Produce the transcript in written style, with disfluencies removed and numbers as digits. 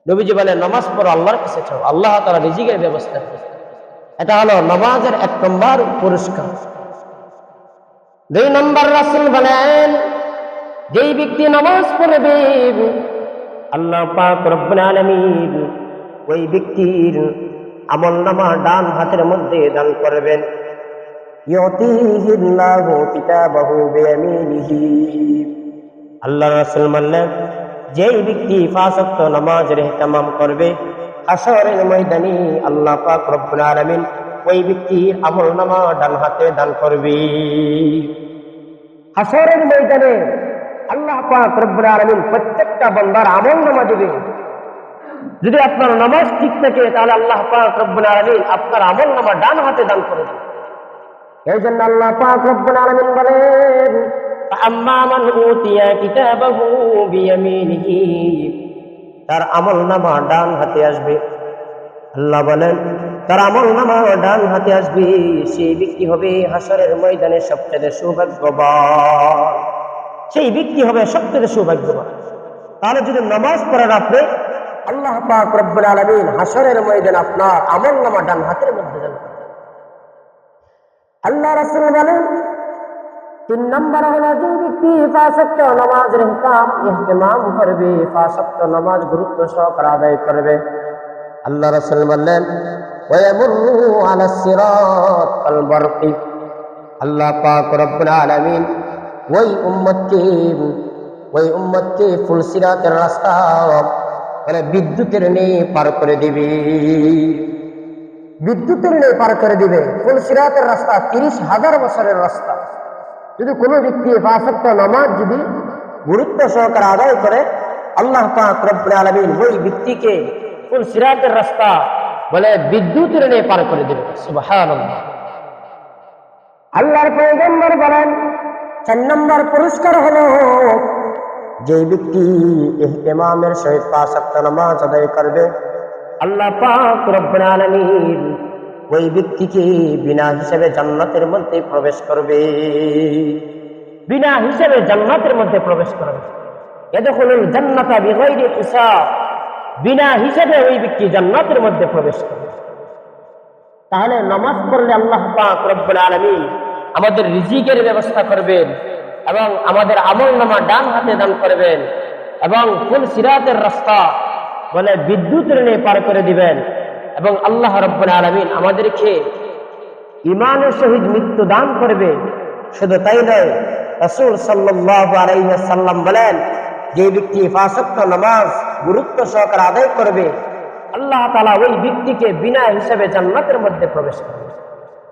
নবীজি বলেন নামাজ পড়ো, আল্লাহর কাছে চাও, আল্লাহ তাআলা রিজিকের ব্যবস্থা করে। এটা হলো নামাজের 1 নম্বর পুরস্কার। 2 নম্বর রাসূল বলেন, যেই ব্যক্তি নামাজ পড়বে আল্লাহ পাক রব্বুল আলামিন ওই ব্যক্তির আমলনামা ডান হাতের মধ্যে দান করবেন। ইউতিহিল্লাহু কিতাবাহু বিয়ামিনিহি। আল্লাহ রাসূল বললেন, যেই ব্যক্তি 5 ওয়াক্ত নামাজের ইহতিমাম করবে, হাশরের ময়দানে আল্লাহ পাক রব্বুল আলামিন ওই ব্যক্তির আমলনামা ডান হাতে দান করবে। হাশরের ময়দানে আল্লাহ পাক রব্বুল আলামিন প্রত্যেকটা বান্দার আমলনামা দিবে। যদি আপনার নামাজ ঠিক থাকে তাহলে আল্লাহ পাক রব্বুল আলামিন আপনার আমলনামা ডান হাতে দান করবে। এই জন্য আল্লাহ পাক রব্বুল আলামিন বলেন, ফাআম্মা মান উতিয়া কিতাবাহু বিয়ামিনিহি, তার আমলনামা ডান হাতে আসবে। আল্লাহ বলেন, তার আমলনামা ডান হাতে আসবে, সেই ব্যক্তি হবে হাশরের ময়দানে সবচেয়ে সৌভাগ্যবান। সেই ব্যক্তি হবে সবচেয়ে সৌভাগ্যবান। তাহলে যদি নামাজ পড়েন আপনি, আল্লাহ পাক রব্বুল আলামিন হাশরের ময়দানে আপনার আমলনামা ডান হাতের মধ্যে দান করবেন। আল্লাহ রাসূল বলেন, 3 নম্বর হলো যে ব্যক্তি 5 ওয়াক্ত নামাজের ইহতিমাম করবে, 5 ওয়াক্ত নামাজ গুরুত্ব সহকারে আদায় করবে। আল্লাহ রাসূল বললেন, ওয়ায়ামুরু আলাস সিরাত কাল বারকি। আল্লাহ পাক রব্বুল আলামিন ওই উম্মতকে ফুলসিরাতের রাস্তা মানে বিদ্যুতের নিয়ে পার করে দিবে। বিদ্যুতের নিয়ে পার করে দিবে। ফুলসিরাতের রাস্তা 30,000 বছরের রাস্তা। যদি কোনো ব্যক্তি 5 ওয়াক্ত নামাজ যদি গুরুত্ব সহকারে আদায় করে, আল্লাহ পাক রব্বুল আলামিন ওই ব্যক্তিকে ফুলসিরাতের রাস্তা বলে বিদ্যুতের নিয়ে পার করে দিবে। সুবহানাল্লাহ। আল্লাহর পয়গম্বর বলেন, 4 নম্বর পুরস্কার হলো যে ব্যক্তি ইহতিমামের সহিত 5 ওয়াক্ত নামাজ আদায় করবে, আল্লাহ পাক রব্বুল আলামিন ওই ব্যক্তিকে বিনা হিসাবে জান্নাতের মধ্যে প্রবেশ করবে। বিনা হিসাবে জান্নাতের মধ্যে প্রবেশ করবে। ইয়াদখুলুল জান্নাতা বিগাইরি হিসাব। বিনা হিসাবে ওই ব্যক্তি জান্নাতের মধ্যে প্রবেশ করবে। তাহলে নামাজ পড়লে আল্লাহ পাক রব্বুল আলামিন আমাদের রিজিকের ব্যবস্থা করবেন এবং আমাদের আমলনামা ডান হাতে দান করবেন এবং ফুলসিরাতের রাস্তা বলে বিদ্যুতের নিয়ে পার করে দিবেন এবং আল্লাহ রাব্বুল আলামিন আমাদেরকে ঈমানের সহিত মৃত্যু দান করবে। শুধু তাই নয়, রাসূল সাল্লাল্লাহু আলাইহি ওয়াসাল্লাম বলেন, যে ব্যক্তি 5 ওয়াক্ত নামাজ গুরুত্ব সহকারে আদায় করবে, আল্লাহ তাআলা ওই ব্যক্তিকে বিনা হিসাবে জান্নাতের মধ্যে প্রবেশ করবে।